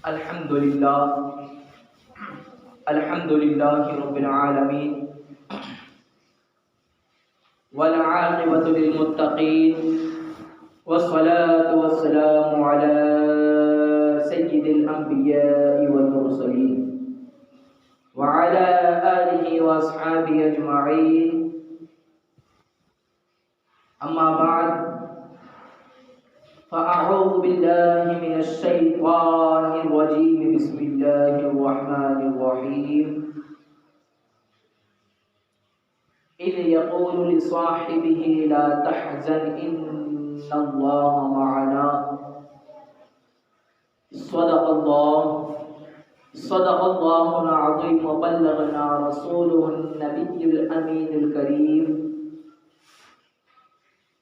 الحمد لله رب العالمين والعاقبة للمتقين والصلاة والسلام على سيد الأنبياء والمرسلين وعلى آله وأصحابه أجمعين. أما بعد فأعوذ بالله من الشيطان الرجيم. بسم الله الرحمن الرحيم. إذ يقول لصاحبه لا تحزن إن الله معنا. صدق الله العظيم وبلغنا رسوله النبي الأمين الكريم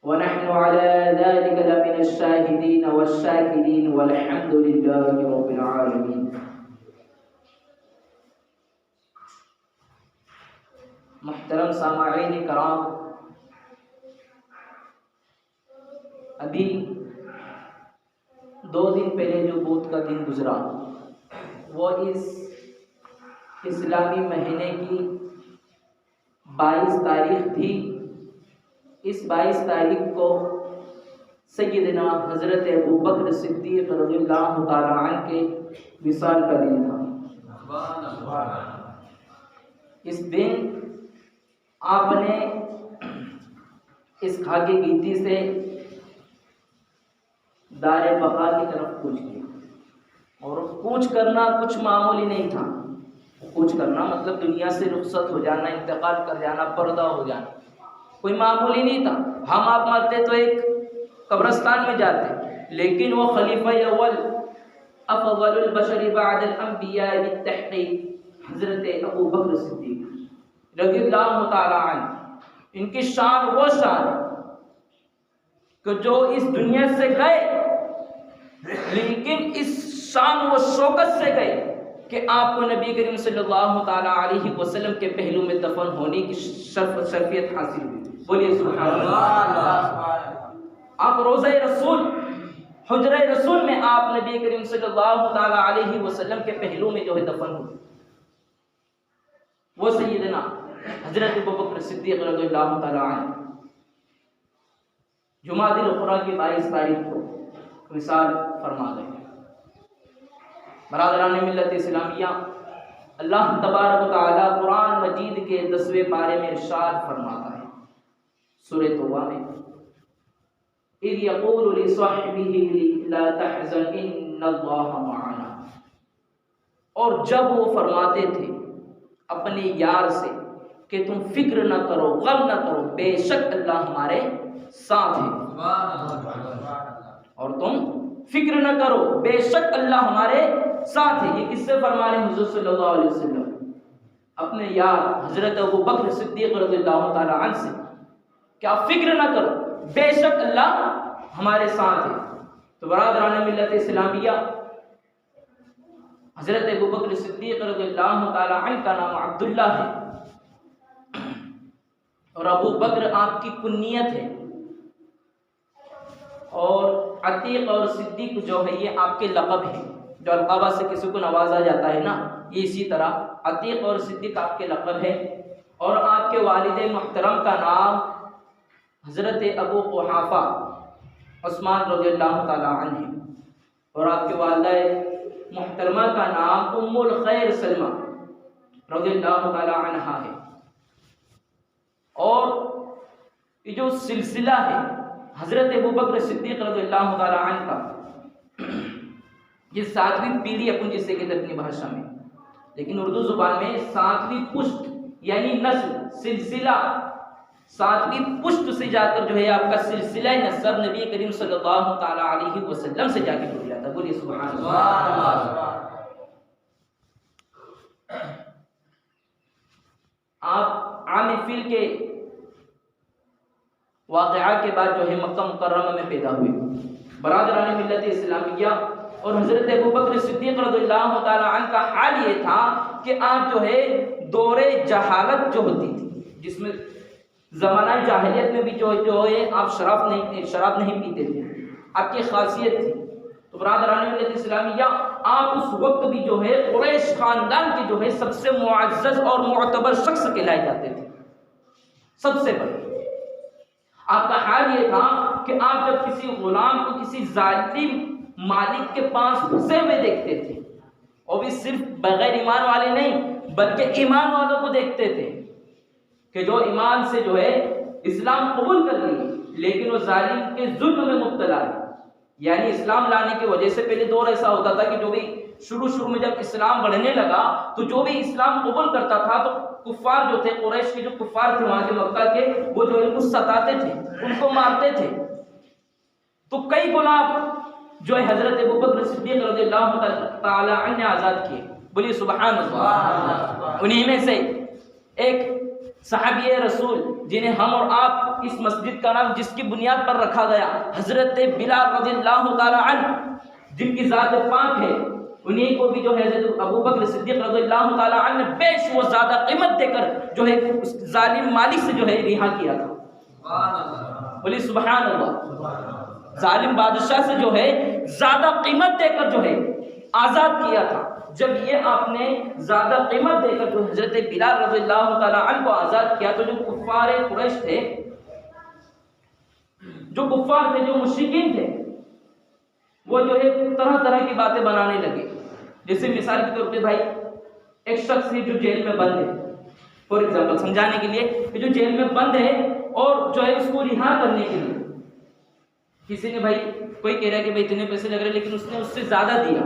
ونحن على ذلك لمن الشاهدين والشاكرين والحمد لله رب العالمين. محترم سامعین کرام، ابھی 2 دن پہلے جو بدھ کا دن گزرا وہ اس اسلامی مہینے کی 22 تاریخ تھی. اس 22 تاریخ کو سیدنا حضرت ابوبکر صدیق رضی اللہ تعالی عنہ کے وصال کا دن تھا. اس دن آپ نے اس خاکی گیتی سے دار بقا کی طرف کوچ کیا، اور کوچ کرنا کچھ معمولی نہیں تھا. کوچ کرنا مطلب دنیا سے رخصت ہو جانا، انتقال کر جانا، پردہ ہو جانا، کوئی معمولی نہیں تھا. ہم آپ مرتے تو ایک قبرستان میں جاتے، لیکن وہ خلیفہ اول افضل البشر بعد الانبیاء بالتحقیق حضرت ابوبکر صدیق رضی اللہ تعالی عنہ، ان کی شان وہ شان کہ جو اس دنیا سے گئے، لیکن اس شان و شوکت سے گئے کہ آپ کو نبی کریم صلی اللہ تعالی علیہ وسلم کے پہلو میں دفن ہونے کی شرفیت حاصل ہوئی. بولیے سبحان اللہ. آپ روضہ رسول، حجرہ رسول میں آپ نبی کریم صلی اللہ تعالی علیہ وسلم کے پہلو میں جو ہے دفن ہوئے. وہ سیدنا حضرت ابوبکر صدیق رضی اللہ تعالی عنہ جمادی الاخری کی 22 تاریخ کو وصال فرما گئے. برادران ملت اسلامیہ، اللہ تبارک و تعالی قرآن مجید کے 10ویں پارے میں ارشاد فرماتا ہے سورہ توبہ میں، اذ یقول لصاحبہ لا تحزن ان اللہ معنا. اور جب وہ فرماتے تھے اپنے یار سے کہ تم فکر نہ کرو، غم نہ کرو، بے شک اللہ ہمارے ساتھ ہے. اور تم فکر نہ کرو، بے شک اللہ ہمارے ساتھ ہے. یہ کس سے فرما رہے ہیں؟ حضور صلی اللہ علیہ وسلم اپنے یار حضرت ابوبکر صدیق رضی اللہ تعالی عنہ سے، کیا فکر نہ کرو، بے شک اللہ ہمارے ساتھ ہے. تو برادران ملت اسلامیہ، حضرت ابوبکر صدیق رضی اللہ تعالی عنہ کا نام عبداللہ ہے، اور ابو بکر آپ کی کنیت ہے، اور عتیق اور صدیق جو ہے یہ آپ کے لقب ہیں. جو القابہ سے کسی کو نوازا جاتا ہے نا، یہ اسی طرح عتیق اور صدیق آپ کے لقب ہے. اور آپ کے والد محترم کا نام حضرت ابو قحافہ عثمان رضی اللہ تعالی عنہ ہے، اور آپ کے والدہ محترمہ کا نام ام الخیر سلمہ رضی اللہ تعالی عنہا ہے. اور یہ جو سلسلہ ہے حضرت ابوبکر صدیق رضی اللہ تعالی عنہ کا، یہ 7ویں پیڑھی اپن جسے کہتے اپنی بھاشا میں، لیکن اردو زبان میں 7ویں پشت یعنی نسل، سلسلہ، 7ویں پشت سے جا کر جو ہے آپ کا سلسلہ نسب نبی کریم صلی اللہ تعالی علیہ وسلم سے جا کے جڑ جاتا. بولیے سبحان اللہ. آپ عام فیل کے واقعہ کے بعد جو ہے مکہ مکرمہ میں پیدا ہوئے. برادران ملت اسلامیہ، اور حضرت ابوبکر صدیق رضی اللہ تعالی عنہ کا حال یہ تھا کہ آپ جو ہے دور جہالت جو ہوتی تھی، جس میں زمانہ جاہلیت میں بھی جو ہے آپ شراب نہیں پیتے تھے، آپ کی خاصیت تھی. تو برادران ملت اسلامیہ، آپ اس وقت بھی جو ہے قریش خاندان کے جو ہے سب سے معزز اور معتبر شخص کہلائے جاتے تھے، سب سے بڑے۔ آپ کا حال یہ تھا کہ آپ جب کسی غلام کو کسی ظالم مالک کے پاس پھنسے ہوئے دیکھتے تھے، اور بھی صرف بغیر ایمان والے نہیں بلکہ ایمان والوں کو دیکھتے تھے کہ جو ایمان سے جو ہے اسلام قبول کر لی لیکن وہ ظالم کے ظلم میں مبتلا ہے۔ یعنی اسلام لانے کی وجہ سے پہلے دور ایسا ہوتا تھا کہ جو بھی شروع میں جب اسلام بڑھنے لگا تو جو بھی اسلام قبول کرتا تھا تو کفار جو تھے، قریش کے جو کفار تھے وہاں کے مکہ کے، وہ جو ان کو ستاتے تھے، ان کو مارتے تھے۔ تو کئی غلام جو ہے حضرت ابوبکر صدیق رضی اللہ تعالی عنہ نے آزاد کیے، بولیے سبحان اللہ۔ انہی میں سے ایک صحابی رسول جنہیں ہم اور آپ اس مسجد کا نام جس کی بنیاد پر رکھا گیا، حضرت بلال رضی اللہ تعالی عنہ، جن کی ذات پاک ہے، انہی کو بھی جو ہے حضرت ابوبکر صدیق رضی اللہ تعالی عنہ نے بیش و زیادہ قیمت دے کر جو ہے اس ظالم مالک سے جو ہے رہا کیا تھا، بولیے سبحان اللہ۔ ظالم بادشاہ سے جو ہے زیادہ قیمت دے کر جو ہے آزاد کیا تھا۔ جب یہ آپ نے زیادہ قیمت دے کر جو حضرت بلال رضی اللہ تعالی عنہ کو آزاد کیا تو جو کفار قریش تھے، جو مشرکین تھے، وہ جو ہے طرح طرح کی باتیں بنانے لگے۔ جیسے مثال کے طور پہ بھائی ایک شخص ہے جو جیل میں بند ہے، فور ایگزامپل سمجھانے کے لیے کہ جو جیل میں بند ہے اور جو ہے اس کو رہا کرنے کے لیے کسی نے بھائی کوئی کہہ رہا ہے کہ بھائی اتنے پیسے لگ رہے لیکن اس نے اس سے زیادہ دیا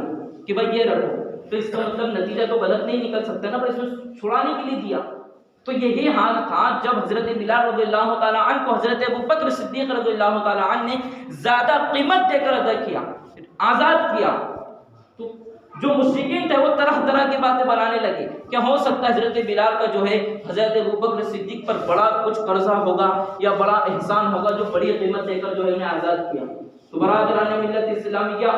کہ بھائی یہ رکھو، تو اس کا مطلب نتیجہ تو غلط نہیں نکل سکتا نا، پر اس نے چھڑانے کے لیے دیا۔ تو یہی حال تھا جب حضرت بلال رضی اللہ تعالی عنہ کو حضرت ابوبکر صدیق رضی اللہ تعالی عنہ نے زیادہ قیمت دے کر ادا کیا، آزاد کیا، تو جو مشرکین تھے وہ طرح طرح کی باتیں بنانے لگے۔ کیا ہو سکتا ہے حضرت بلال کا جو ہے حضرت ابوبکر صدیق پر بڑا کچھ قرضہ ہوگا یا بڑا احسان ہوگا جو بڑی قیمت دے کر جو ہے انہیں آزاد کیا۔ تو برادران ملت اسلامیہ،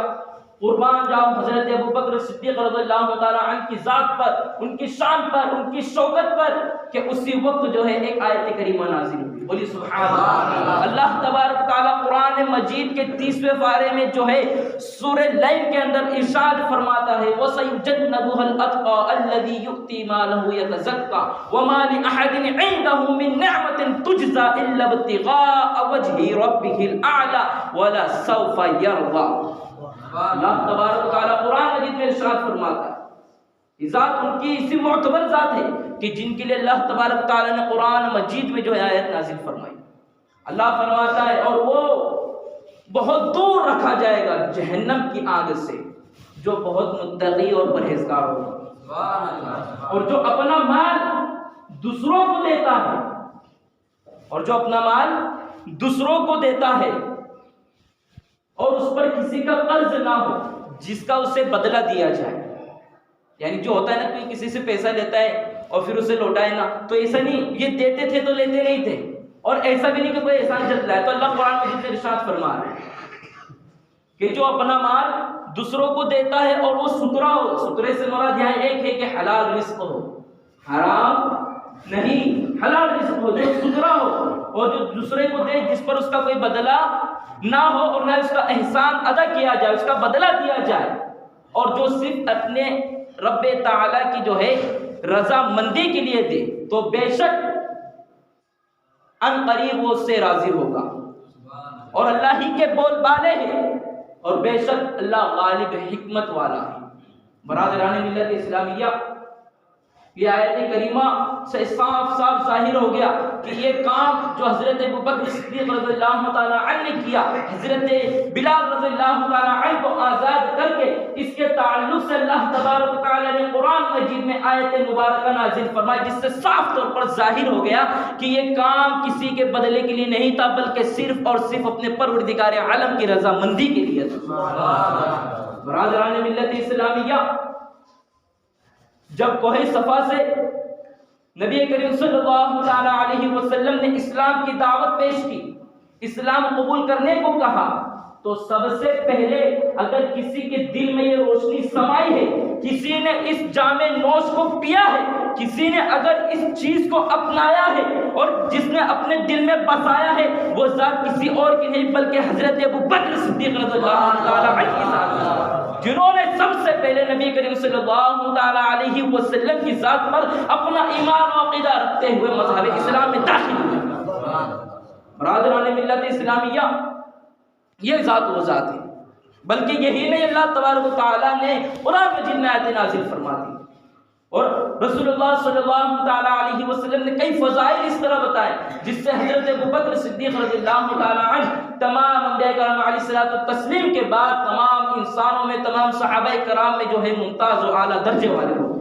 قربان جاؤ حضرت ابوبکر صدیق رضی اللہ تعالی عنہ کی ذات پر، ان کی شان پر، ان کی شوکت پر کہ اسی وقت جو ہے ایک آیت کریمہ نازل ہوئی، بولی سبحان اللہ۔ اللہ تبارک تعالیٰ قرآن مجید کے 30ویں پارے میں جو ہے سورہ لیل کے اندر ارشاد فرماتا ہے وَسَيُجَنَّبُهَا الْأَتْقَى الَّذِي يُؤْتِي مَالَهُ يَتَزَكَّى وَمَا لِأَحَدٍ عِندَهُ مِن نِّعْمَةٍ تُجْزَى إِلَّا ابْتِغَاءَ وَجْهِ رَبِّهِ الْأَعْلَى وَلَسَوْفَ يَرْضَىٰ۔ اللہ تبارک و تعالیٰ قرآن مجید میں ارشاد فرماتا ہے، یہ ذات ان کی اسی معتبر ذات ہے کہ جن کے لیے اللہ تبارک و تعالیٰ نے قرآن مجید میں جو ہے آیت نازل فرمائی۔ اللہ فرماتا ہے اور وہ بہت دور رکھا جائے گا جہنم کی آگ سے جو بہت متقی اور پرہیزگار ہوگا، اور جو اپنا مال دوسروں کو دیتا ہے، اور جو اپنا مال دوسروں کو دیتا ہے اور اس پر کسی کا قرض نہ ہو جس کا اسے بدلہ دیا جائے۔ یعنی جو ہوتا ہے نا کوئی کسی سے پیسہ لیتا ہے اور پھر اسے لوٹائے نا، تو ایسا نہیں، یہ دیتے تھے تو لیتے نہیں تھے، اور ایسا بھی نہیں کہ کوئی احسان جتلائے۔ تو اللہ قرآن مجید میں ارشاد فرما رہا ہے کہ جو اپنا مال دوسروں کو دیتا ہے اور وہ سترا ہو، سترے سے مراد یہاں ایک ہے کہ حلال رزق ہو، حرام نہیں، حلال رزق ہو، جو سترا ہو، اور جو دوسرے کو دے جس پر اس کا کوئی بدلہ نہ ہو اور نہ اس کا احسان ادا کیا جائے، اس کا بدلہ دیا جائے، اور جو صرف اپنے رب تعالیٰ کی جو ہے رضا مندی کے لیے دے تو بے شک ان قریب وہ اس سے راضی ہوگا، اور اللہ ہی کے بول بالے ہیں، اور بے شک اللہ غالب حکمت والا ہے۔ برادران ملت اسلامیہ، یہ آیت کریمہ سے صاف ظاہر ہو گیا کہ یہ کام جو حضرت ابوبکر صدیق رضی اللہ تعالی عنہ نے کیا، حضرت بلال رضی اللہ تعالی عنہ کو آزاد کر کے، اس کے تعلق سے اللہ تبارک و تعالی نے قرآن مجید میں آیت مبارکہ نازل فرمائی، جس سے صاف طور پر ظاہر ہو گیا کہ یہ کام کسی کے بدلے کے لیے نہیں تھا بلکہ صرف اور صرف اپنے پروردگار عالم کی رضامندی کے لیے تھا۔ برادران ملت اسلامیہ، جب کوہ صفا سے نبی کریم صلی اللہ تعالی علیہ وسلم نے اسلام کی دعوت پیش کی، اسلام قبول کرنے کو کہا، تو سب سے پہلے اگر کسی کے دل میں یہ روشنی سمائی ہے، کسی نے اس جام نوش کو پیا ہے، کسی نے اگر اس چیز کو اپنایا ہے اور جس نے اپنے دل میں بسایا ہے، وہ ذات کسی اور کی نہیں بلکہ حضرت ابوبکر صدیق رضی اللہ تعالی عنہ کی ذات ہے۔ جنہوں نے سب سے پہلے نبی کریم صلی اللہ تعالی علیہ وسلم کی ذات پر اپنا ایمان و عقیدہ رکھتے ہوئے مذہب اسلام میں داخل ہوئے۔ برادران ملت اسلامیہ، یہ ذات وہ ذات ہے، بلکہ یہی نہیں، اللہ تبارک و تعالیٰ نے قرآن مجید میں آیتیں نازل فرما دی، اور رسول اللہ صلی اللہ تعالیٰ علیہ وسلم نے کئی فضائل اس طرح بتائے جس سے حضرت ابوبکر صدیق رضی اللہ تعالیٰ عنہ تمام انبیاء کرام علیہ الصلوۃ والتسلیم کے بعد تمام انسانوں میں، تمام صحابہ کرام میں جو ہے ممتاز و اعلیٰ درجے والے لوگ۔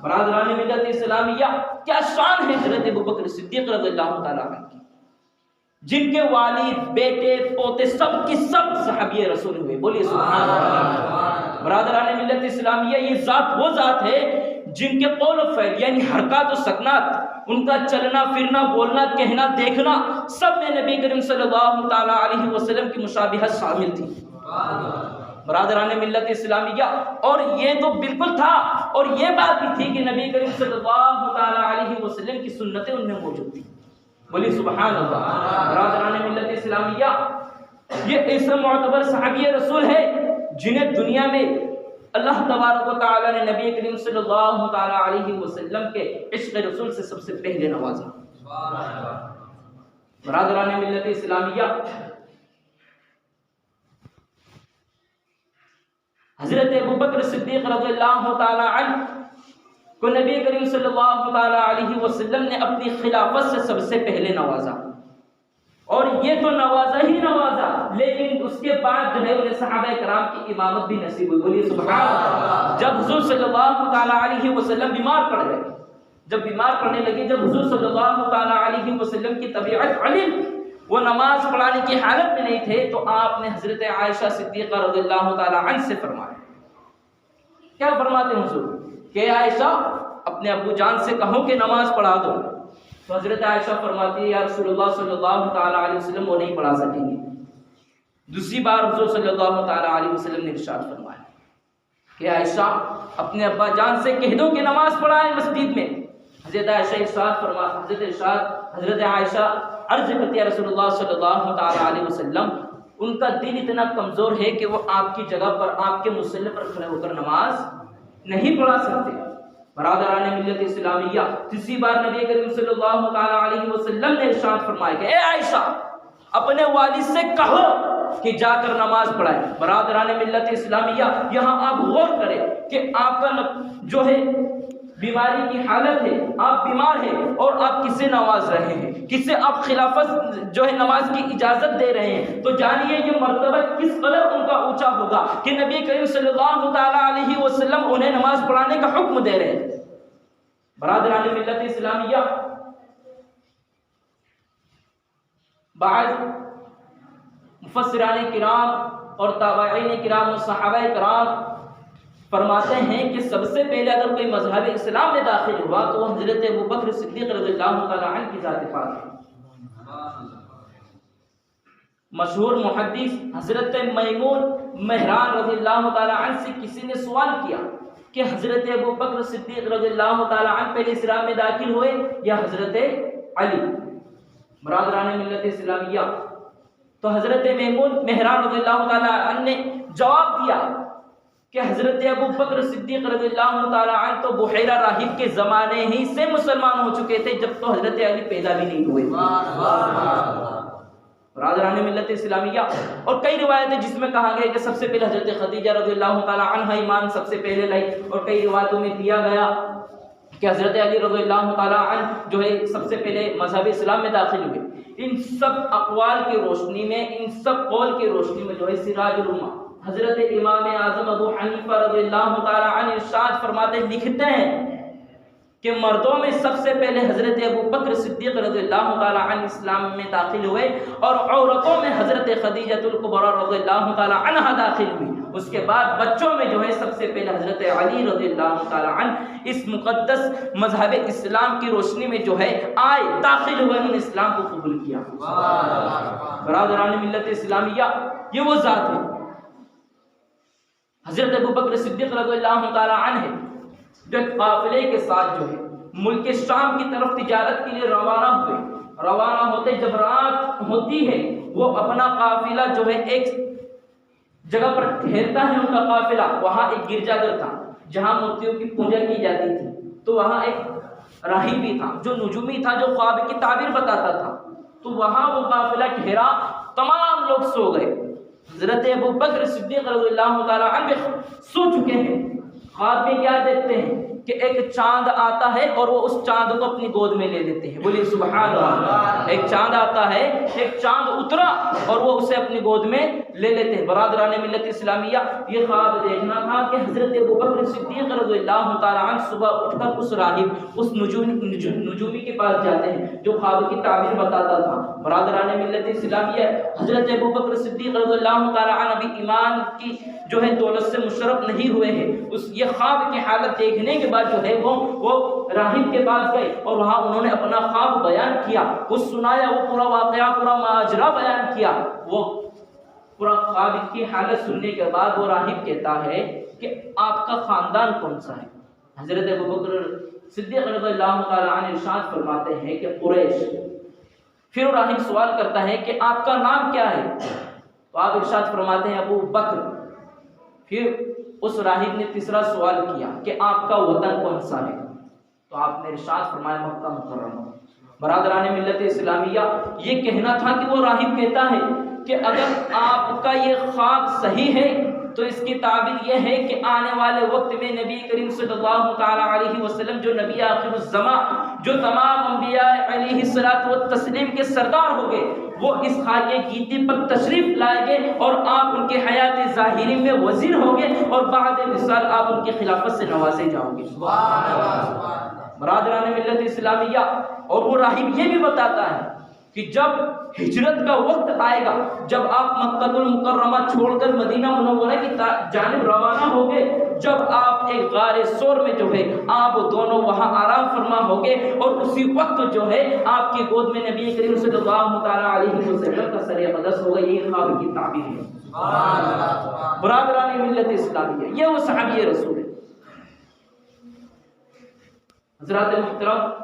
برادران ملت اسلامیہ، کیا شان ہے حضرت ابوبکر صدیق رضی اللہ تعالیٰ عنہ کی، جن کے والد، بیٹے، پوتے سب کی سب صحابی رسول ہوئے، بولیے سبحان اللہ۔ برادران ملت اسلامیہ، یہ ذات وہ ذات ہے جن کے قول و فعل یعنی حرکات و سکنات، ان کا چلنا پھرنا، بولنا، کہنا، دیکھنا، سب میں نبی کریم صلی اللہ تعالیٰ علیہ وسلم کی مشابہت شامل تھی۔ برادران ملت اسلامیہ، اور یہ تو بالکل تھا، اور یہ بات بھی تھی کہ نبی کریم صلی اللہ تعالیٰ علیہ وسلم کی سنتیں ان میں موجود تھیں، بولی سبحان اللہ۔ برادران ملت اسلامیہ، یہ ایسے معتبر صحابی رسول ہے جنہیں دنیا میں اللہ تبارک و تعالیٰ نے نبی کریم صلی اللہ تعالیٰ علیہ وسلم کے عشق رسول سے سب سے پہلے نوازا۔ برادران ملت اسلامیہ، حضرت ابوبکر صدیق رضی اللہ تعالیٰ عنہ کو نبی کریم صلی اللہ تعالیٰ علیہ وسلم نے اپنی خلافت سے سب سے پہلے نوازا، اور یہ تو نوازا ہی نوازا، لیکن اس کے بعد جو ہے انہیں صحابہ کرام کی امامت بھی نصیب ہوئی، بولیے سبحان اللہ۔ جب حضور صلی اللہ تعالیٰ علیہ وسلم بیمار پڑ گئے، جب بیمار پڑنے لگے، جب حضور صلی اللہ تعالیٰ علیہ وسلم کی طبیعت علم، وہ نماز پڑھانے کی حالت میں نہیں تھے، تو آپ نے حضرت عائشہ صدیقہ رضی اللہ تعالیٰ عنہ سے فرمایا، کیا فرماتے ہیں حضور کہ عائشہ اپنے ابو جان سے کہو کہ نماز پڑھا دو، تو حضرت عائشہ فرماتی ہے یا رسول اللہ صلی اللہ تعالیٰ علیہ وسلم وہ نہیں پڑھا سکیں گے۔ دوسری بار حضور صلی اللہ تعالیٰ علیہ وسلم نے ارشاد فرمایا کہ عائشہ اپنے ابا جان سے کہہ دو کہ نماز پڑھائیں مسجد میں۔ حضرت عائشہ حضرت عائشہ عرض کرتی ہے رسول اللہ صلی اللہ تعالیٰ علیہ وسلم، ان کا دل اتنا کمزور ہے کہ وہ آپ کی جگہ پر، آپ کے مصلی پر کھڑے ہو کر نماز نہیں پڑھا سکتے۔ برادران ملت اسلامیہ، تیسری بار نبی کریم صلی اللہ تعالیٰ علیہ وسلم نے ارشاد فرمایا کہ اے عائشہ اپنے والد سے کہو کہ جا کر نماز پڑھائے۔ برادران ملت اسلامیہ، یہاں آپ غور کریں کہ آپ کا جو ہے بیماری کی حالت ہے، آپ بیمار ہیں اور آپ کسے نواز رہے ہیں، کسے آپ خلافت جو ہے نماز کی اجازت دے رہے ہیں، تو جانیے یہ مرتبہ کس قدر ان کا اونچا ہوگا کہ نبی کریم صلی اللہ تعالیٰ علیہ وسلم انہیں نماز پڑھانے کا حکم دے رہے ہیں۔ برادران ملت اسلامیہ، بعض مفسران کرام اور تابعین کرام و صحابہ کرام فرماتے ہیں کہ سب سے پہلے اگر کوئی مذہب اسلام میں داخل ہوا تو وہ حضرت ابوبکر صدیق رضی اللہ تعالیٰ عنہ کی ذات پاک ہے۔ مشہور محدث حضرت میمون مہران رضی اللہ تعالیٰ عنہ سے کسی نے سوال کیا کہ حضرت ابوبکر صدیق رضی اللہ تعالیٰ عنہ پہلے اسلام میں داخل ہوئے یا حضرت علی؟ برادران ملت اسلامیہ، تو حضرت میمون مہران رضی اللہ تعالیٰ عنہ نے جواب دیا کہ حضرت ابوبکر صدیق رضی اللہ تعالیٰ عنہ تو بحیرہ راہب کے زمانے ہی سے مسلمان ہو چکے تھے، جب تو حضرت علی پیدا بھی نہیں ہوئے۔ برادران ملت اسلامیہ، اور کئی روایتیں جس میں کہا گیا کہ سب سے پہلے حضرت خدیجہ رضی اللہ تعالیٰ عنہ ایمان سب سے پہلے لائی، اور کئی روایتوں میں دیا گیا کہ حضرت علی رضی اللہ تعالیٰ عنہ جو ہے سب سے پہلے مذہب اسلام میں داخل ہوئے۔ ان سب اقوال کی روشنی میں، ان سب قول کی روشنی میں جو ہے سراج الامہ حضرت امام اعظم ابو حنیفہ رضی اللہ تعالیٰ عنہ ارشاد فرماتے لکھتے ہیں کہ مردوں میں سب سے پہلے حضرت ابوبکر صدیق رضی اللہ تعالیٰ عنہ اسلام میں داخل ہوئے، اور عورتوں میں حضرت خدیجہ الکبریٰ رضی اللہ تعالیٰ عنہ داخل ہوئی۔ اس کے بعد بچوں میں جو ہے سب سے پہلے حضرت علی رضی اللہ تعالیٰ عنہ اس مقدس مذہب اسلام کی روشنی میں جو ہے آئے، داخل ہوئے، انہوں نے اسلام کو قبول کیا۔ برادران ملت اسلامیہ، یہ وہ ذات ہے حضرت ابوبکر صدیق رضی اللہ تعالیٰ عنہ ہے جو قافلے کے ساتھ جو ہے ملک شام کی طرف تجارت کے لیے روانہ ہوئے۔ روانہ ہوتے جب رات ہوتی ہے وہ اپنا قافلہ جو ہے ایک جگہ پر ٹھہرتا ہے ان کا قافلہ، وہاں ایک گرجا گھر تھا جہاں مورتیوں کی پوجا کی جاتی تھی، تو وہاں ایک راہب بھی تھا جو نجومی تھا، جو خواب کی تعبیر بتاتا تھا، تو وہاں وہ قافلہ ٹھہرا، تمام لوگ سو گئے، حضرت ابو بکر صدیق رضی اللہ تعالی عنہ سو چکے ہیں، خواب میں کیا دیکھتے ہیں کہ ایک چاند آتا ہے اور وہ اس چاند کو اپنی گود میں لے لیتے ہیں، بولیے سبحان اللہ، ایک چاند آتا ہے، ایک چاند اترا اور وہ اسے اپنی گود میں لے لیتے ہیں۔ برادران ملت اسلامیہ، یہ خواب دیکھنا تھا کہ حضرت ابو بکر صدیق رضی اللہ تعالی عنہ صبح اٹھ کر اس راہب، اس نجومی کے پاس جاتے ہیں جو خواب کی تعبیر بتاتا تھا۔ برادران ملت اسلامیہ، حضرت ابو بکر صدیق رضی اللہ تعالی عنہ بھی ایمان کی جو ہے دولت سے مشرف نہیں ہوئے ہیں، اس یہ خواب کی حالت دیکھنے کے بعد جو ہے وہ راہب کے پاس گئے اور وہاں انہوں نے اپنا خواب بیان کیا، وہ سنایا، وہ پورا واقعہ، پورا ماجرا بیان کیا۔ وہ پورا خواب کی حالت سننے کے بعد وہ راہب کہتا ہے کہ آپ کا خاندان کون سا ہے؟ حضرت ابو بکر صدیق رضی اللہ تعالی عنہ ارشاد فرماتے ہیں کہ قریش۔ پھر وہ راہب سوال کرتا ہے کہ آپ کا نام کیا ہے؟ تو آپ ارشاد فرماتے ہیں ابو بکر۔ پھر اس راہب نے تیسرا سوال کیا کہ آپ کا وطن کون سا ہے؟ تو آپ نے ارشاد فرمایا مکہ مکرمہ۔ برادران ملت اسلامیہ، یہ کہنا تھا کہ وہ راہب کہتا ہے کہ اگر آپ کا یہ خواب صحیح ہے تو اس کی تعبیر یہ ہے کہ آنے والے وقت میں نبی کریم صلی اللہ تعالی علیہ وسلم جو نبی آخر الزماں، جو تمام انبیاء علیہ الصلوۃ والتسلیم کے سردار ہو گئے، وہ اس خاکے گیتی پر تشریف لائیں گے اور آپ ان کے حیات ظاہری میں وزیر ہوں گے اور بعد وصال آپ ان کی خلافت سے نوازے جاؤ گے۔ برادران ملت اسلامیہ، اور وہ راہب یہ بھی بتاتا ہے کہ جب ہجرت کا وقت آئے گا، جب آپ مکہ المکرمہ چھوڑ کر مدینہ منورہ کی جانب روانہ ہوگے، جب آپ ایک غار سور میں جو ہے آپ دونوں وہاں آرام فرما ہوگے اور اسی وقت جو ہے آپ کی گود میں نبی کریم صلی اللہ تعالی علیہ وسلم کا سر اقدس ہوگا۔ یہ خواب کی تعبیر ہے۔ برادران ملت اسلامیہ، یہ وہ صحابی رسول ہے۔ حضرات محترم،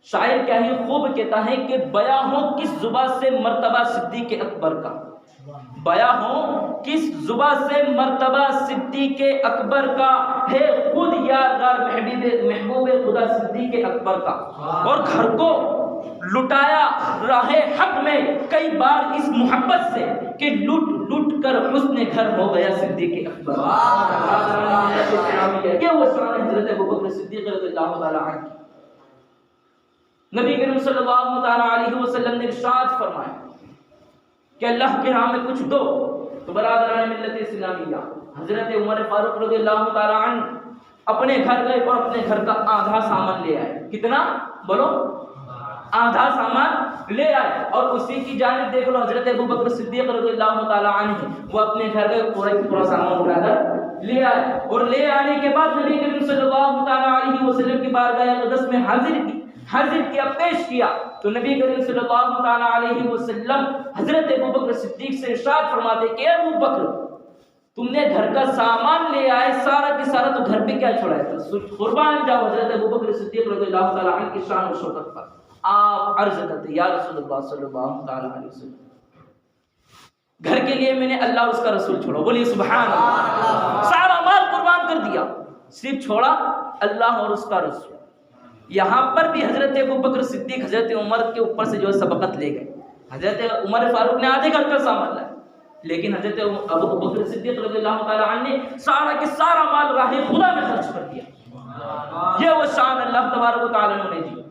شاعر کیا ہی خوب کہتا ہے کہ بیاں ہو کس زباں سے مرتبہ صدیق اکبر کا، بیاں ہو کس زباں سے مرتبہ صدیق اکبر کا، ہے خود یادگار محبوب خدا صدیق اکبر کا، اور گھر کو لٹایا راہ حق میں کئی بار اس محبت سے کہ لٹ لٹ کر حسن گھر ہو گیا صدیق اکبر۔ یہ وہ شان حضرت ابوبکر صدیق رضی اللہ تعالی عنہ۔ نبی کریم صلی اللہ تعالی علیہ وسلم نے ارشاد فرمایا کہ اللہ کے راہ میں کچھ دو، تو برادران ملت اسلامیہ، حضرت عمر فاروق رضی اللہ تعالی عنہ اپنے گھر گئے اور اپنے گھر کا آدھا سامان لے آئے۔ کتنا؟ بولو، آدھا سامان لے آئے، اور اسی کی جانب دیکھ لو حضرت ابوبکر صدیق رضی اللہ تعالی عنہ، وہ اپنے گھر گئے پورا سامان اٹھا کر لے آئے، اور لے آنے کے بعد نبی کریم صلی اللہ تعالی علیہ وسلم کی بارگاہ اقدس میں حاضر کیا، پیش کیا، تو نبی کریم صلی اللہ تعالی علیہ وسلم حضرت ابوبکر صدیق سے ارشاد فرماتے کہ اے ابوبکر، تم نے گھر کا سامان لے آئے، سارا کی سارا تو گھر پہ کیا چھوڑا ہے؟ قربان جاؤ حضرت ابوبکر صدیق رضی اللہ تعالی عنہ کی شان و شوکت پر۔ آپ عرض کرتے یا رسول اللہ صلی اللہ تعالی علیہ وسلم، گھر کے لیے میں نے اللہ اور اس کا رسول چھوڑا، بولیے سبحان اللہ، سارا مال قربان کر دیا، صرف چھوڑا اللہ اور اس کا رسول۔ یہاں پر بھی حضرت ابوبکر صدیق حضرت عمر کے اوپر سے جو ہے سبقت لے گئے۔ حضرت عمر فاروق نے آدھے گھر کا سامان لایا، لیکن حضرت ابوبکر صدیق رضی اللہ تعالی عنہ نے سارا کے سارا مال راہ خدا میں خرچ کر دیا۔ یہ وہ شان اللہ تبارک و تعالی نے دی۔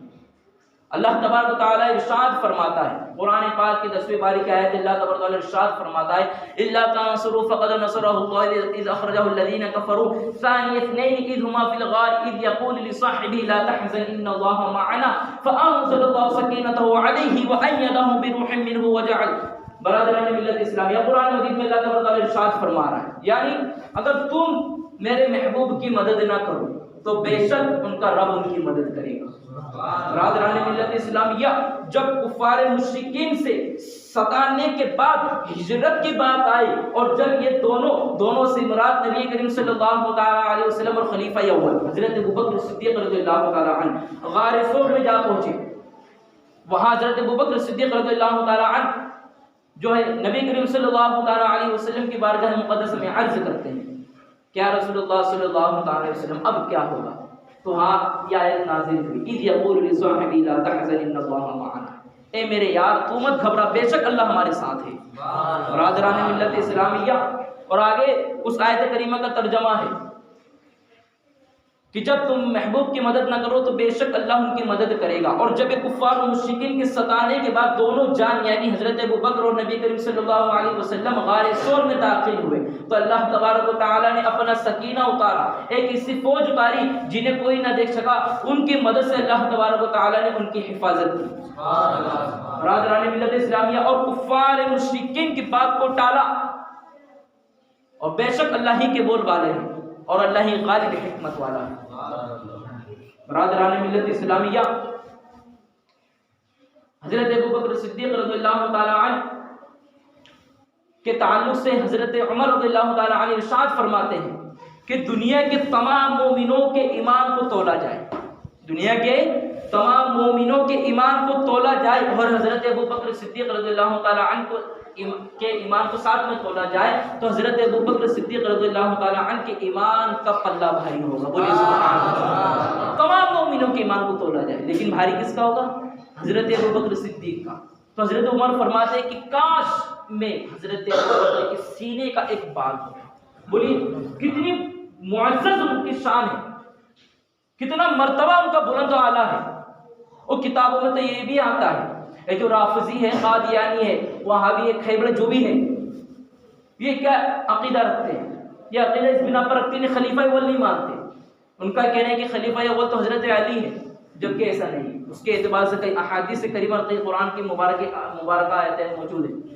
اللہ تبارک و تعالی ارشاد فرماتا ہے قرآن پاک کی 10ویں پارے کی آیت، اللہ تبارک و تعالی ارشاد فرماتا ہے الا تنصروا فقد نصره الله اذ اخرجه الذين كفروا ثاني اثنين اذ هما في الغار اذ يقول لصاحبه لا تحزن ان الله معنا فانزل الله سكينته عليه وايده بروح منه وجعل۔ برادران ملت اسلامیہ، قرآن مجید میں اللہ تبارک و تعالی ارشاد فرما رہا ہے، یعنی اگر تم میرے محبوب کی مدد نہ کرو تو بے شک ان کا رب ان کی مدد کرے گا۔ برادران ملت اسلامیہ، جب کفار مشرکین سے ستانے کے بعد ہجرت کی بات آئی، اور جب یہ دونوں سے مراد نبی کریم صلی اللہ تعالی علیہ وسلم اور خلیفہ اول حضرت ابوبکر صدیق رضی اللہ تعالی عنہ غار ثور میں جا پہنچے، وہاں حضرت ابوبکر صدیق رضی اللہ تعالی عنہ جو ہے نبی کریم صلی اللہ تعالیٰ علیہ وسلم کی بارگاہ مقدس میں عرض کرتے ہیں کہ یا رسول اللہ صلی اللہ تعالیٰ علیہ وسلم اب کیا ہوگا؟ تو ہاں یہ آیت نازل ہوئی اذ یقول لصاحبہ لا تحزن ان اللہ معنا، اے میرے یار تو مت گھبرا، بے شک اللہ ہمارے ساتھ ہے۔ برادران ملت اسلامیہ، اور آگے اس آیت کریمہ کا ترجمہ ہے کہ جب تم محبوب کی مدد نہ کرو تو بے شک اللہ ان کی مدد کرے گا۔ اور جب کفار و مشرکین کے ستانے کے بعد دونوں جان یعنی حضرت ابوبکر اور نبی کریم صلی اللہ علیہ وسلم غار ثور میں داخل ہوئے تو اللہ تبارک و تعالیٰ نے اپنا سکینہ اتارا، ایک ایسی فوج اتاری جنہیں کوئی نہ دیکھ سکا، ان کی مدد سے اللہ تبارک و تعالیٰ نے ان کی حفاظت کی۔ برادران ملت اسلامیہ، اور کفار مشرکین کی بات کو ٹالا، اور بے شک اللہ ہی کے بول والے ہیں اور اللہ ہی غالب حکمت والا ہے۔ برادران ملت اسلامیہ، حضرت ابوبکر صدیق رضی اللہ تعالی عنہ کے تعلق سے حضرت عمر رضی اللہ تعالی عنہ ارشاد فرماتے ہیں کہ دنیا کے تمام مومنوں کے ایمان کو تولا جائے، دنیا کے تمام مومنوں کے ایمان کو تولا جائے، اور حضرت ابوبکر صدیق رضی اللہ تعالی عنہ کے ایمان کو ساتھ میں تولا جائے تو حضرت ابوبکر صدیق رضی اللہ تعالی عنہ کے ایمان کا پلہ بھاری ہوگا۔ بولیے سبحان اللہ۔ تمام مومنوں کے ایمان کو تولا جائے، لیکن بھاری کس کا ہوگا؟ حضرت ابوبکر صدیق کا۔ تو حضرت عمر فرماتے ہیں کہ کاش میں حضرت ابوبکر کے سینے کا ایک بال ہو۔ بولیے کتنی معزز ان کی شان ہے، کتنا مرتبہ ان کا بلند و اعلیٰ ہے۔ اور کتابوں میں تو یہ بھی آتا ہے یہ جو رافضی ہے، قادیانی ہے، وہابی ہے، خیبر جو بھی ہے، یہ کیا عقیدہ رکھتے ہیں؟ یہ عقیدہ اس بنا پر رکھتے ہیں خلیفہ اول نہیں مانتے۔ ان کا کہنا ہے کہ خلیفہ اول تو حضرت علی ہے، جبکہ ایسا نہیں۔ اس کے اعتبار سے کئی احادیث کریمہ کئی قرآن کی مبارکہ آیتیں موجود ہیں،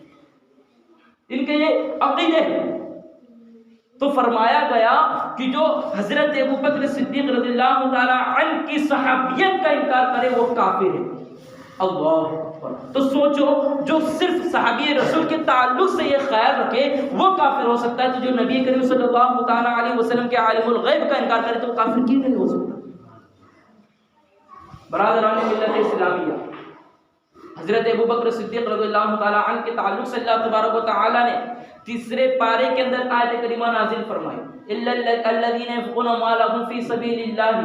ان کے یہ عقیدے ہیں۔ تو فرمایا گیا کہ جو حضرت ابوبکر صدیق رضی اللہ تعالی عنہ کی صحابیت کا انکار کرے وہ کافر ہے۔ اللہ اکبر۔ تو سوچو جو صرف صحابی رسول کے تعلق سے یہ خیال رکھے وہ کافر ہو سکتا ہے، تو جو نبی کریم صلی اللہ تعالی علیہ وسلم کے عالم الغیب کا انکار کرے تو وہ کافر کیوں نہیں ہو سکتا؟ برادران ملت اسلامیہ، حضرت ابوبکر صدیق رضی اللہ تعالی عنہ کے تعلق سے اللہ تبارک و تعالی نے تیسرے پارے کے اندر آیت کریمہ نازل فرمائی الا الذين ينفقون اموالهم في سبيل الله،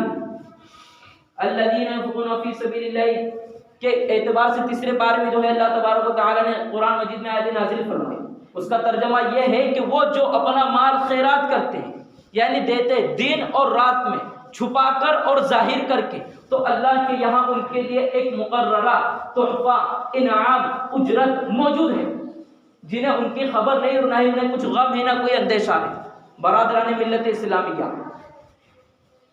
الذين ينفقون في سبيل الله کے اعتبار سے تیسرے پارے میں جو ہے اللہ تبارک و تعالی نے قرآن مجید میں آیت نازل فرمائی۔ اس کا ترجمہ یہ ہے کہ وہ جو اپنا مال خیرات کرتے ہیں یعنی دیتے دن اور رات میں، چھپا کر اور ظاہر کر کے، تو اللہ کے یہاں ان کے لیے ایک مقررہ تحفہ، انعام، اجرت موجود ہے جنہیں ان کی خبر نہیں اور نہ ہی انہیں کچھ غم ہے نہ کوئی اندیشہ ہے۔ برادران ملت اسلامیہ،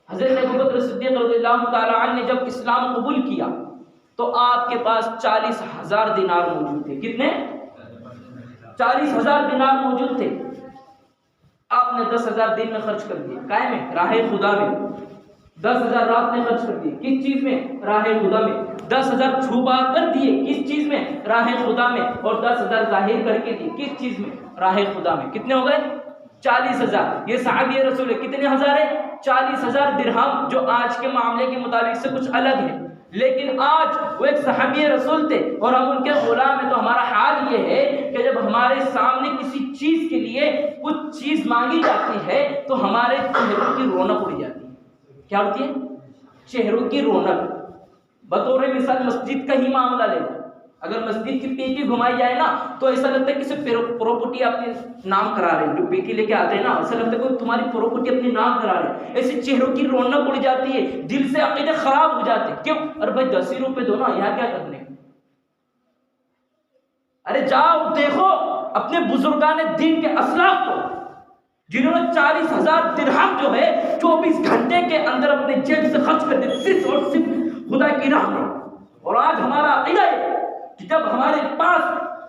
حضرت ابوبکر صدیق رضی اللہ تعالی عنہ نے جب اسلام قبول کیا تو آپ کے پاس 40,000 دینار موجود تھے۔ کتنے؟ 40,000 دینار موجود تھے۔ آپ نے 10,000 دن میں خرچ کر دیے کائے میں؟ راہ خدا میں۔ 10,000 رات میں خرچ کر دیے کس چیز میں؟ راہ خدا میں۔ 10,000 چھپا کر دیے کس چیز میں؟ راہ خدا میں۔ اور 10,000 ظاہر کر کے دیے کس چیز میں؟ راہ خدا میں۔ کتنے ہو گئے؟ 40,000۔ یہ صحابی رسول ہے، کتنے ہزار ہے؟ 40,000 درہم، جو آج کے معاملے کے مطابق سے کچھ الگ ہے، لیکن آج وہ ایک صحابی رسول تھے اور ہم ان کے غلام ہیں۔ تو ہمارا حال یہ ہے کہ جب ہمارے سامنے کسی چیز کے لیے کچھ چیز مانگی جاتی ہے تو ہمارے چہروں کی رونق اڑ جاتی ہے۔ کیا ہوتی ہے؟ چہروں کی رونق۔ بطور مثال مسجد کا ہی معاملہ لے لو، اگر مسجد کی پیٹی گھمائی جائے نا تو ایسا لگتا ہے کسی پراپرٹی اپنے نام کرا رہے ہیں۔ جو پیٹی لے کے آتے ہیں نا ایسا لگتا ہے کوئی تمہاری پراپرٹی اپنے نام کرا رہے ہیں۔ ایسے چہروں کی رونق اڑ جاتی ہے، دل سے عقیدے خراب ہو جاتے ہیں۔ کیوں؟ ارے بھائی 10 ہی روپے دو نا، یہاں کیا کرنے؟ ارے جاؤ دیکھو اپنے بزرگان دین کے اسلاف کو جنہوں نے 40,000 درہم جو ہے 24 گھنٹے کے اندر اپنے جیب سے خرچ کر دیتے صرف اور صرف خدا کی راہ میں۔ اور آج ہمارا عقیدہ ہے کہ جب ہمارے پاس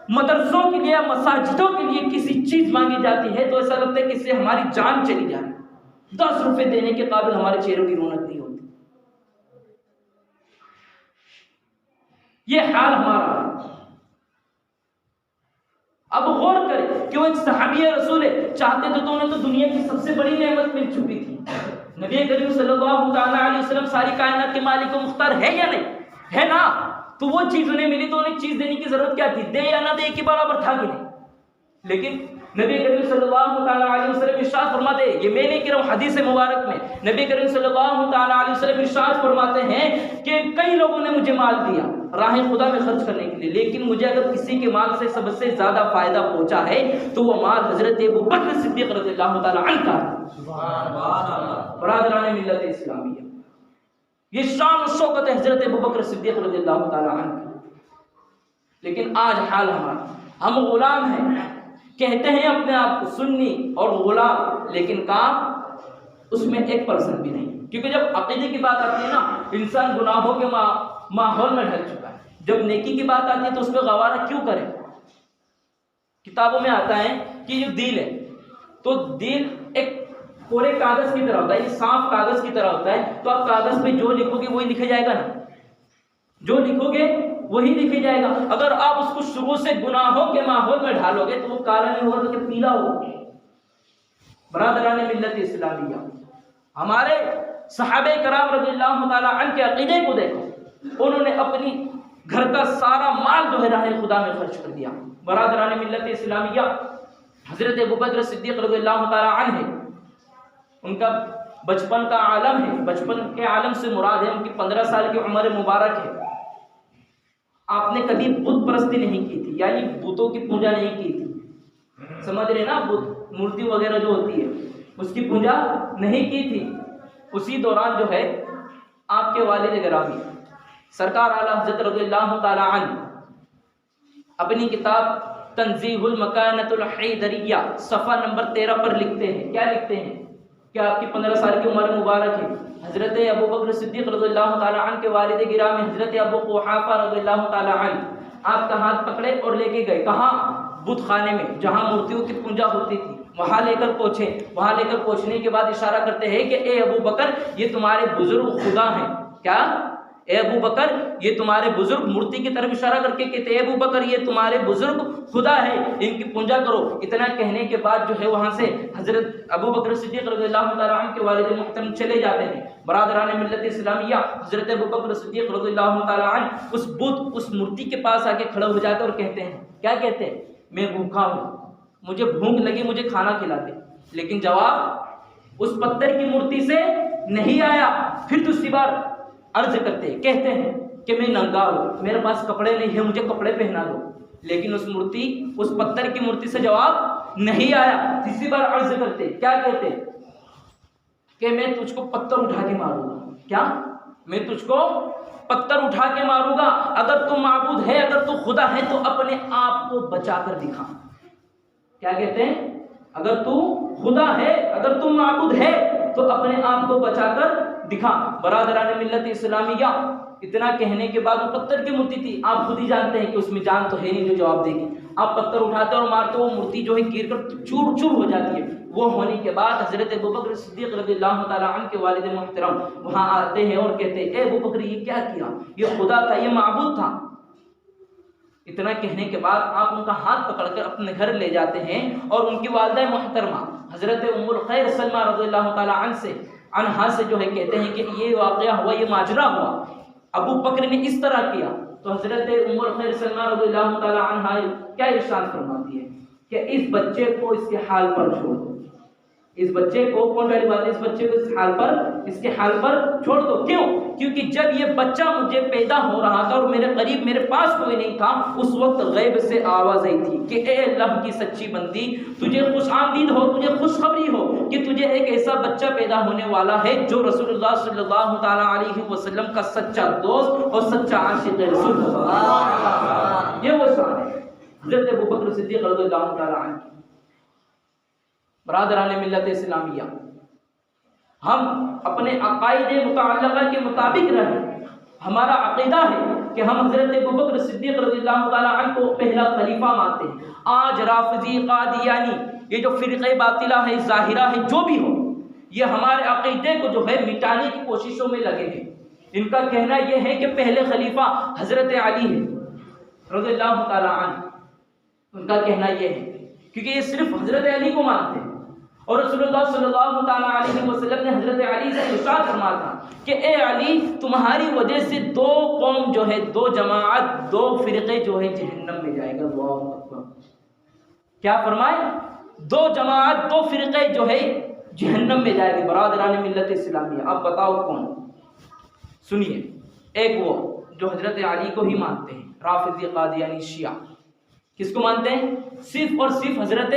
مدرسوں کے لیے، مساجدوں کے لیے کسی چیز مانگی جاتی ہے تو ایسا لگتا ہے کہ اس سے ہماری جان چلی جائے۔ 10 روپے دینے کے قابل ہمارے چہروں کی رونق نہیں ہوتی۔ یہ حال ہمارا ہے۔ اب غور کریں کہ وہ ایک صحابی رسول ہے، چاہتے تو انہیں تو دنیا کی سب سے بڑی نعمت مل چکی تھی۔ نبی کریم صلی اللہ تعالی علیہ وسلم ساری کائنات کے مالک و مختار ہے یا نہیں؟ ہے نا؟ تو وہ چیز انہیں ملی تو انہیں چیز دینے کی ضرورت کیا تھی؟ دے یا نہ دے کے برابر تھا کہ نہیں؟ لیکن نبی کریم صلی اللہ تعالیٰ علیہ وسلم ارشاد فرماتے ہیں، یہ میں نہیں کہہ رہا ہوں، حدیث مبارک میں نبی کریم صلی اللہ تعالیٰ علیہ وسلم ارشاد فرماتے ہیں کہ کئی لوگوں نے مجھے مال دیا راہ خدا میں خرچ کرنے کے لیے، لیکن مجھے اگر کسی کے مال سے سب سے زیادہ فائدہ پہنچا ہے تو وہ مال حضرت ابو بکر صدیق رضی اللہ تعالیٰ عنہ کا ہے۔ سبحان اللہ۔ برادران ملت اسلامیہ، یہ شان و شوکت ہے حضرت ابو بکر صدیق رضی اللہ تعالیٰ عنہ کی۔ لیکن آج حال ہمارا، ہم غلام ہیں، کہتے ہیں اپنے آپ کو سنی اور غلام، لیکن کام اس میں 1% بھی نہیں، کیونکہ جب عقیدے کی بات آتی ہے نا، انسان گناہوں کے ماحول میں ڈھل چکا ہے، جب نیکی کی بات آتی ہے تو اس پہ گوارہ کیوں کرے؟ کتابوں میں آتا ہے کہ جو دل ہے تو دل ایک پورے کاغذ کی طرح ہوتا ہے، یہ صاف کاغذ کی طرح ہوتا ہے، تو آپ کاغذ پہ جو لکھو گے وہی لکھا جائے گا نا، جو لکھو گے وہی لکھا جائے گا۔ اگر آپ اس کو شروع سے گناہوں کے ماحول میں ڈالو گے تو وہ کالا نہیں ہوگا بلکہ پیلا ہوگا۔ برادران ملت اسلامیہ، ہمارے صحابہ کرام رضی اللہ تعالیٰ عنہ کے عقیدے کو دیکھو، انہوں نے اپنی گھر کا سارا مال جو ہے راہ خدا میں خرچ کر دیا۔ برادران ملت اسلامیہ، حضرت ابوبکر صدیق رضی اللہ تعالیٰ عنہ ہے، ان کا بچپن کا عالم ہے، بچپن کے عالم سے مراد ہے ان کی 15 سال کی عمر مبارک ہے۔ آپ نے کبھی بت پرستی نہیں کی تھی، یعنی بتوں کی پوجا نہیں کی تھی، سمجھ رہے نا، بت مورتی وغیرہ جو ہوتی ہے اس کی پوجا نہیں کی تھی۔ اسی دوران جو ہے آپ کے والد گرامی سرکار اعلیٰ حضرت رضی اللہ تعالیٰ عنہ اپنی کتاب تنزیہ المکانۃ الحیدریہ صفحہ نمبر 13 پر لکھتے ہیں، کیا لکھتے ہیں کہ آپ کی 15 سال کی عمر مبارک ہے، حضرت ابو بکر صدیق رضی اللہ تعالیٰ عنہ کے والد گرامی حضرت ابو قحافہ رضی اللہ تعالیٰ عنہ آپ کا ہاتھ پکڑے اور لے کے گئے، کہاں؟ بت خانے میں جہاں مورتیوں کی پوجا ہوتی تھی، وہاں لے کر پہنچے۔ وہاں لے کر پہنچنے کے بعد اشارہ کرتے ہیں کہ اے ابو بکر، یہ تمہارے بزرگ خدا ہیں۔ کیا؟ اے ابو بکر، یہ تمہارے بزرگ، مورتی کی طرف اشارہ کر کے کہتے اے ابو بکر، یہ تمہارے بزرگ خدا ہے، ان کی پوجا کرو۔ اتنا کہنے کے بعد جو ہے وہاں سے حضرت ابو بکر صدیق رضی اللہ تعالیٰ عنہ کے والد محترم چلے جاتے ہیں۔ برادران ملت اسلامیہ، حضرت ابو بکر صدیق رضی اللہ تعالیٰ عنہ اس بت، اس مورتی کے پاس آ کے کھڑے ہو جاتے اور کہتے ہیں، کیا کہتے ہیں؟ میں بھوکا ہوں، مجھے بھوک لگی، مجھے کھانا کھلا دے۔ لیکن جواب اس پتھر کی مورتی سے نہیں آیا۔ پھر دوسری بار عرض کرتے کہتے ہیں کہ میں ننگا ہوں، میرے پاس کپڑے نہیں ہیں، مجھے کپڑے پہنا دو۔ لیکن اس مورتی، اس پتھر کی مورتی سے جواب نہیں آیا۔ تیسری بار عرض کرتے، کیا کہتے کہ میں تجھ کو پتھر اٹھا کے ماروں گا۔ کیا؟ میں تجھ کو پتھر اٹھا کے ماروں گا۔ اگر تو معبود ہے، اگر تو خدا ہے تو اپنے آپ کو بچا کر دکھا۔ کیا کہتے ہیں؟ اگر تو خدا ہے، اگر تو معبود ہے تو اپنے آپ کو بچا کر دکھا۔ برادران ملت اسلامیہ، اتنا کہنے کے بعد وہ پتھر کی مورتی تھی، آپ خود ہی جانتے ہیں کہ اس میں جان تو ہے نہیں جو جواب دے گی۔ آپ پتھر اٹھاتے اور مارتے، وہ مورتی جو ہے گر کر چور چور ہو جاتی ہے۔ وہ ہونے کے بعد حضرت ابوبکر صدیق رضی اللہ تعالیٰ عنہ کے والد محترم وہاں آتے ہیں اور کہتے ہیں اے ابوبکر، یہ کیا کیا؟ یہ خدا تھا، یہ معبود تھا۔ اتنا کہنے کے بعد آپ ان کا ہاتھ پکڑ کر اپنے گھر لے جاتے ہیں اور ان کی والدہ محترمہ حضرت ام الخیر سلمہ رضی اللہ تعالیٰ عنہا سے جو ہے کہتے ہیں کہ یہ واقعہ ہوا، یہ ماجرا ہوا، ابو بکر نے اس طرح کیا۔ تو حضرت ام الخیر سلمہ رضی اللہ تعالیٰ عنہا کیا ارشاد فرماتی ہے کہ اس بچے کو اس کے حال پر چھوڑ دو۔ اس بچے کو، کون والی بات ہے، اس بچے کو اس کے حال پر چھوڑ دو۔ کیوں؟ کیونکہ جب یہ بچہ مجھے پیدا ہو رہا تھا اور میرے قریب میرے پاس کوئی نہیں تھا، اس وقت غیب سے آواز آئی تھی کہ اے اللہ کی سچی بندی، تجھے خوش آمدید ہو، تجھے خوشخبری ہو کہ تجھے ایک ایسا بچہ پیدا ہونے والا ہے جو رسول اللہ صلی اللہ تعالیٰ علیہ وسلم کا سچا دوست اور سچا عاشق رسول اللہ۔ یہ وہ شان ہے حضرت ابوبکر صدیق رضی اللہ تعالیٰ عنہ۔ برادران ملت اسلامیہ، ہم اپنے عقائد متعلقہ کے مطابق رہیں۔ ہمارا عقیدہ ہے کہ ہم حضرت ابوبکر صدیق رضی اللہ تعالیٰ عنہ کو پہلا خلیفہ مانتے ہیں۔ آج رافضی، قادیانی، یہ جو فرقہ باطلہ ہے، ظاہرہ ہے، جو بھی ہو، یہ ہمارے عقیدے کو جو ہے مٹانے کی کوششوں میں لگے ہیں۔ ان کا کہنا یہ ہے کہ پہلے خلیفہ حضرت علی ہے رضی اللہ تعالیٰ عنہ، ان کا کہنا یہ ہے، کیونکہ یہ صرف حضرت علی کو مانتے ہیں۔ اور رسول اللہ صلی اللہ تعالیٰ علیہ وسلم نے حضرت علی سے ارشاد فرمایا تھا کہ اے علی تمہاری وجہ سے 2 قوم جو ہے 2 جماعت 2 فرقے جو ہے جہنم میں جائے گا. اللہ اکبر. کیا فرمائے؟ 2 جماعت 2 فرقے جو ہے جہنم میں جائے گی. برادران ملت اسلامیہ اب بتاؤ کون؟ سنیے. ایک وہ جو حضرت علی کو ہی مانتے ہیں، رافضی قادیانی شیعہ. کس کو مانتے ہیں؟ صرف اور صرف حضرت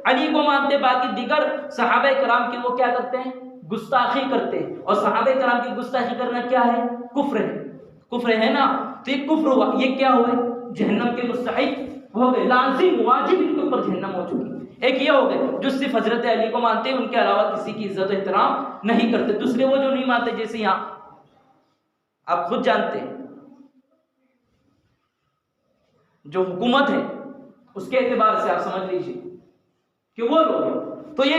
علی کو مانتے. باقی دیگر صحابہ کرام کی وہ کیا کرتے ہیں؟ گستاخی کرتے ہیں. اور صحابہ کرام کی گستاخی کرنا کیا ہے؟ کفر ہے. کفر ہے نا. تو یہ کفر ہوا. یہ کیا ہوئے؟ جہنم کے مستحق ہو گئے. لازم واجب ان کے اوپر جہنم ہو چکی. ایک یہ ہو گئے جو صرف حضرت علی کو مانتے ہیں، ان کے علاوہ کسی کی عزت و احترام نہیں کرتے. دوسرے وہ جو نہیں مانتے، جیسے یہاں آپ خود جانتے ہیں جو حکومت ہے اس کے اعتبار سے آپ سمجھ لیجیے کہ وہ لوگ ہیں. تو یہ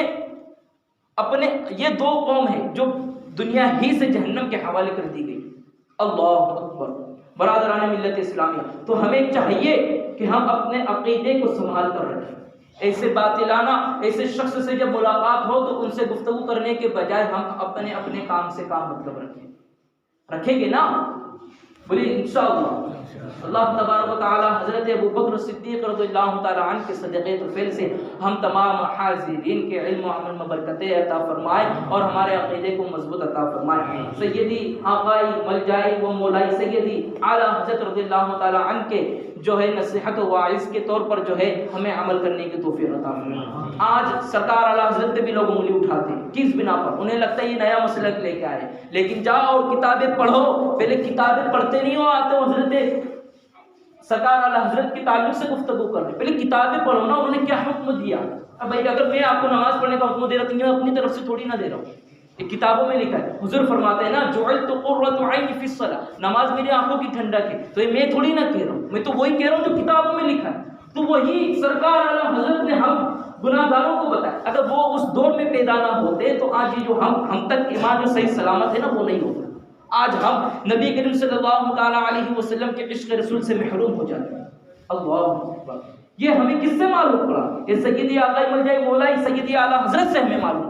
2 قوم ہیں جو دنیا ہی سے جہنم کے حوالے کر دی گئی. اللہ اکبر. برادران ملت اسلامیہ تو ہمیں چاہیے کہ ہم اپنے عقیدے کو سنبھال کر رکھیں. ایسے باطلانہ ایسے شخص سے جب ملاقات ہو تو ان سے گفتگو کرنے کے بجائے ہم اپنے کام سے کام مطلب رکھیں گے نا. بولیے انشاءاللہ. اللہ تبارک و تعالی حضرت ابو بکر صدیق رضی اللہ تعالی عنہ کے صدقے طفیل سے ہم تمام حاضرین کے علم و عمل میں برکتیں عطا فرمائے اور ہمارے عقیدے کو مضبوط عطا فرمائے. سیدی آقائی ملجائی و مولائی سیدی اعلیٰ حضرت رضی اللہ تعالی عنہ کے جو ہے نصیحت و واعظ کے طور پر جو ہے ہمیں عمل کرنے کی توفیق عطا فرمائے. آج سرکار اعلیٰ حضرت پہ بھی لوگ انگلی اٹھاتے ہیں. کس بنا پر؟ انہیں لگتا ہے یہ نیا مسلک لے کے آئے. لیکن جاؤ اور کتابیں پڑھو. پہلے کتابیں پڑھتے نہیں ہو، آتے ہو حضرت سرکار اعلیٰ حضرت کے تعلق سے گفتگو کرنے. پہلے کتابیں پڑھو نا، انہوں نے کیا حکم دیا. اب بھائی اگر میں آپ کو نماز پڑھنے کا حکم دے رہا تو میں اپنی طرف سے تھوڑی نہ دے رہا ہوں. یہ کتابوں میں لکھا ہے. حضور فرماتے ہیں نا جعلت قرۃ عین فی الصلاۃ، نماز میری آنکھوں کی ٹھنڈک ہے. تو یہ میں تھوڑی نہ کہہ رہا ہوں، میں تو وہی کہہ رہا ہوں جو کتابوں میں لکھا ہے. تو وہی سرکار اعلیٰ حضرت نے ہم گناہ گاروں کو بتایا. اگر وہ اس دور میں پیدا نہ ہوتے تو آج یہ جو ہم تک ایمان جو صحیح سلامت ہے نا وہ نہیں ہوتا. آج ہم نبی کریم صلی اللہ تعالیٰ علیہ وسلم کے عشق رسول سے محروم ہو جاتے ہیں. اللہ اکبر. یہ ہمیں کس سے معلوم پڑا؟ یہ سیدی آقا ملجائی مولائی سیدی اعلیٰ حضرت سے ہمیں معلوم پڑا.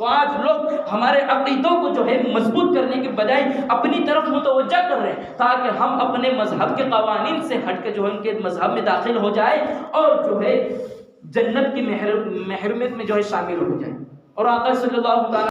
تو آج لوگ ہمارے عقیدوں کو جو ہے مضبوط کرنے کے بجائے اپنی طرف متوجہ کر رہے ہیں تاکہ ہم اپنے مذہب کے قوانین سے ہٹ کے جو ہے ان کے مذہب میں داخل ہو جائے اور جو ہے جنت کی محرومیت میں جو ہے شامل ہو جائے. اور آقا صلی اللہ تعالیٰ